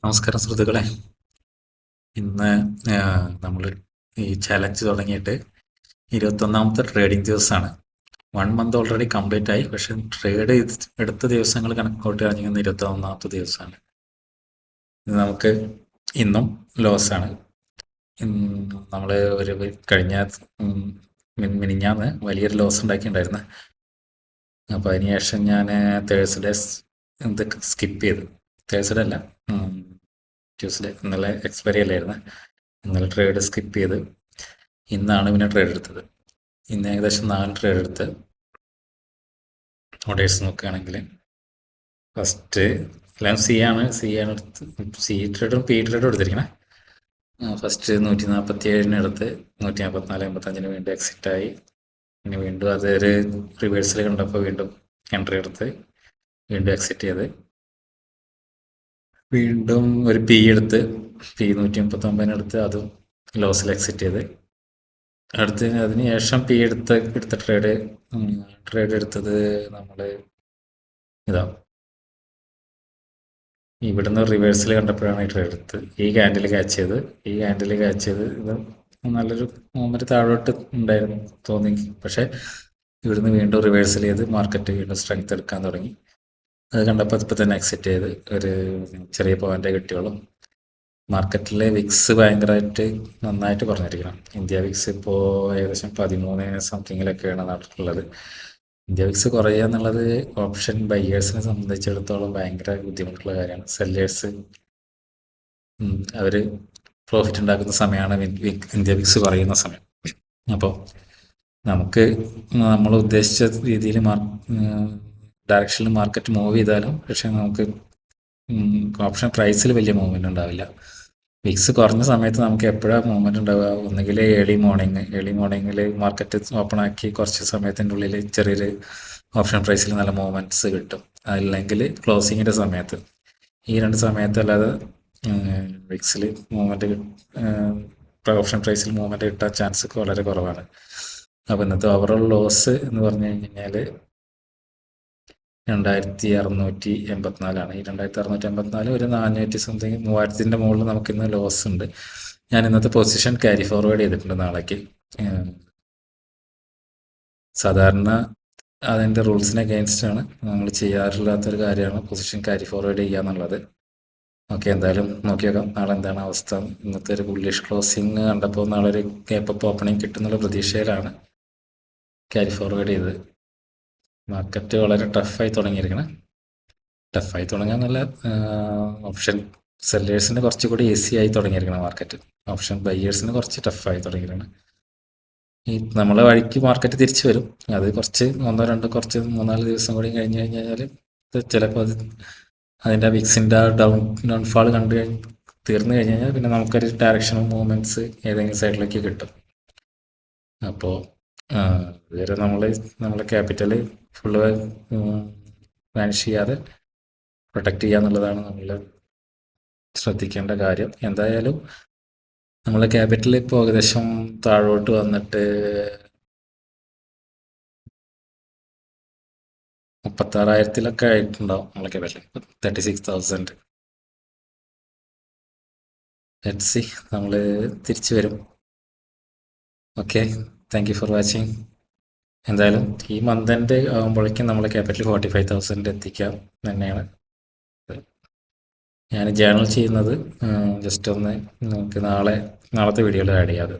നമസ്കാരം സുഹൃത്തുക്കളെ. ഇന്ന് നമ്മൾ ഈ ചലഞ്ച് തുടങ്ങിയിട്ട് 21ാമത്തെ ട്രേഡിംഗ് ദിവസമാണ്. 1 മന്ത് ഓൾറെഡി കംപ്ലീറ്റ് ആയി. പക്ഷെ ട്രേഡ് എടുത്ത ദിവസങ്ങൾ കണക്കോട്ട് കഴിഞ്ഞിരിക്കുന്ന 21ാമത്തെ ദിവസമാണ്. നമുക്ക് ഇന്നും ലോസ് ആണ്. നമ്മൾ ഒരു കഴിഞ്ഞ മിനിഞ്ഞാന്ന് വലിയൊരു ലോസ് ഉണ്ടാക്കിയിട്ടുണ്ടായിരുന്നു. അപ്പോൾ അതിനുശേഷം ഞാൻ തേഴ്സ്ഡേ സ്കിപ്പ് ചെയ്തു. തേഴ്സ്ഡേ അല്ല, ട്യൂസ്ഡേ. ഇന്നലെ എക്സ്പയറി അല്ലായിരുന്നു. ഇന്നലെ ട്രേഡ് സ്കിപ്പ് ചെയ്ത് ഇന്നാണ് പിന്നെ ട്രേഡ് എടുത്തത്. ഇന്ന് ഏകദേശം 4 ട്രേഡ് എടുത്ത് ഓർഡേഴ്സ് നോക്കുകയാണെങ്കിൽ ഫസ്റ്റ് എല്ലാം സി ആണ് എടുത്ത്. സി ട്രേഡും പി ട്രേഡും എടുത്തിരിക്കണേ. ഫസ്റ്റ് 147 എടുത്ത് 144 85 വീണ്ടും എക്സിറ്റ് ആയി. പിന്നെ വീണ്ടും അതൊരു റിവേഴ്സിൽ കണ്ടപ്പോൾ വീണ്ടും എൻട്രി എടുത്ത് വീണ്ടും എക്സിറ്റ് ചെയ്ത് വീണ്ടും ഒരു പി എടുത്ത് പി 139 എടുത്ത് അതും ലോസിൽ എക്സിറ്റ് ചെയ്ത് അതിന് ശേഷം പി എടുത്ത ട്രേഡ് എടുത്തത് നമ്മൾ ഇതാ ഇവിടുന്ന് റിവേഴ്സിൽ കണ്ടപ്പോഴാണ് ഈ ട്രേഡ് എടുത്തത്. ഈ ക്യാൻഡിൽ ക്യാച്ച് ചെയ്ത് ഇത് നല്ലൊരു മൂവ്മെന്റ് താഴോട്ട് ഉണ്ടായിരുന്നു തോന്നി. പക്ഷെ ഇവിടുന്ന് വീണ്ടും റിവേഴ്സൽ ചെയ്ത് മാർക്കറ്റ് വീണ്ടും സ്ട്രെങ്ത് എടുക്കാൻ തുടങ്ങി. അത് കണ്ടപ്പോൾ ഇപ്പം തന്നെ എക്സിറ്റ് ചെയ്ത് ഒരു ചെറിയ പോയിന്റ് കിട്ടിയോളും. മാർക്കറ്റിലെ വിക്സ് ഭയങ്കരമായിട്ട് നന്നായിട്ട് കുറഞ്ഞിരിക്കണം. ഇന്ത്യ വിക്സ് ഇപ്പോൾ ഏകദേശം 13 സംതിങ്ങിലൊക്കെയാണ് നടന്നിട്ടുള്ളത്. ഇന്ത്യ വിക്സ് കുറയുക എന്നുള്ളത് ഓപ്ഷൻ ബയ്യേഴ്സിനെ സംബന്ധിച്ചിടത്തോളം ഭയങ്കര ബുദ്ധിമുട്ടുള്ള കാര്യമാണ്. സെല്ലേഴ്സ് അവർ പ്രോഫിറ്റ് ഉണ്ടാക്കുന്ന സമയമാണ് ഇന്ത്യ വിക്സ് കുറയുന്ന സമയം. അപ്പോൾ നമുക്ക് നമ്മൾ ഉദ്ദേശിച്ച രീതിയിൽ ഡയറക്ഷനിൽ മാർക്കറ്റ് മൂവ് ചെയ്താലും പക്ഷെ നമുക്ക് ഓപ്ഷൻ പ്രൈസിൽ വലിയ മൂവ്മെന്റ് ഉണ്ടാവില്ല. വിക്സ് കുറഞ്ഞ സമയത്ത് നമുക്ക് എപ്പോഴാണ് മൂവ്മെന്റ് ഉണ്ടാവുക? ഒന്നുകിൽ ഏർലി മോർണിംഗിൽ മാർക്കറ്റ് ഓപ്പൺ ആക്കി കുറച്ച് സമയത്തിൻ്റെ ഉള്ളിൽ ചെറിയൊരു ഓപ്ഷൻ പ്രൈസിൽ നല്ല മൂവ്മെന്റ്സ് കിട്ടും. അല്ലെങ്കിൽ ക്ലോസിങ്ങിന്റെ സമയത്ത്. ഈ 2 സമയത്തല്ലാതെ വിക്സിൽ മൂവ്മെന്റ് ഓപ്ഷൻ പ്രൈസിൽ മൂവ്മെന്റ് കിട്ടാൻ ചാൻസ് വളരെ കുറവാണ്. അപ്പോൾ ഇന്നത്തെ ഓവറോൾ ലോസ് എന്ന് പറഞ്ഞു കഴിഞ്ഞാൽ 2684 ഈ 2684 ഒരു 400 സംതിങ് 3000 മുകളിൽ നമുക്ക് ഇന്ന് ലോസ് ഉണ്ട്. ഞാൻ ഇന്നത്തെ പൊസിഷൻ ക്യാരി ഫോർവേഡ് ചെയ്തിട്ടുണ്ട് നാളേക്ക്. സാധാരണ അതിൻ്റെ റൂൾസിന് അഗെയിൻസ്റ്റ് ആണ്. നമ്മൾ ചെയ്യാറില്ലാത്തൊരു കാര്യമാണ് പൊസിഷൻ ക്യാരി ഫോർവേഡ് ചെയ്യുക എന്നുള്ളത്. ഓക്കെ, എന്തായാലും നോക്കി നോക്കാം നാളെ എന്താണ് അവസ്ഥ. ഇന്നത്തെ ഒരു ബുള്ളിഷ് ക്ലോസിങ് കണ്ടപ്പോൾ നാളെ ഒരു കേപ്പപ്പ് ഓപ്പണിംഗ് കിട്ടുന്നുള്ള പ്രതീക്ഷയിലാണ് ക്യാരി ഫോർവേഡ് ചെയ്തത്. മാർക്കറ്റ് വളരെ ടഫായി തുടങ്ങിയിരിക്കണം. ടഫായി തുടങ്ങാൻ നല്ല ഓപ്ഷൻ സെല്ലേഴ്സിന് കുറച്ചുകൂടി ഈസി ആയി തുടങ്ങിയിരിക്കണം മാർക്കറ്റ്. ഓപ്ഷൻ ബയ്യേഴ്സിന് കുറച്ച് ടഫായി തുടങ്ങിയിരിക്കണം. ഈ നമ്മളെ വഴിക്ക് മാർക്കറ്റ് തിരിച്ചു വരും. അത് കുറച്ച് 3-4 ദിവസം കൂടി കഴിഞ്ഞ് കഴിഞ്ഞാൽ ചിലപ്പോൾ അതിൻ്റെ വിക്സിൻ്റെ ഡൗൺഫാൾ തീർന്നു കഴിഞ്ഞാൽ പിന്നെ നമുക്കൊരു ഡയറക്ഷണൽ മൂവ്മെന്റ്സ് ഏതെങ്കിലും സൈഡിലേക്ക് കിട്ടും. അപ്പോൾ ഇതുവരെ നമ്മളെ ക്യാപിറ്റൽ ഫുള്ള് വാനിഷ് ചെയ്യാതെ പ്രൊട്ടക്റ്റ് ചെയ്യുക എന്നുള്ളതാണ് നമ്മൾ ശ്രദ്ധിക്കേണ്ട കാര്യം. എന്തായാലും നമ്മളെ ക്യാപിറ്റൽ ഇപ്പോൾ ഏകദേശം താഴോട്ട് വന്നിട്ട് 36,000 ആയിട്ടുണ്ടാവും. നമ്മളെ ക്യാപിറ്റൽ 36,000. ലെറ്റ്സ് സീ, നമ്മൾ തിരിച്ചു വരും. Okay, thank you for watching. എന്തായാലും ഈ മന്ത് എൻഡ് ആകുമ്പോഴേക്കും നമ്മളെ ക്യാപിറ്റൽ 45,000 എത്തിക്കാം തന്നെയാണ് ഞാൻ ജേണൽ ചെയ്യുന്നത്. ജസ്റ്റ് ഒന്ന് നമുക്ക് നാളത്തെ വീഡിയോയിൽ ആഡ് ചെയ്യാതെ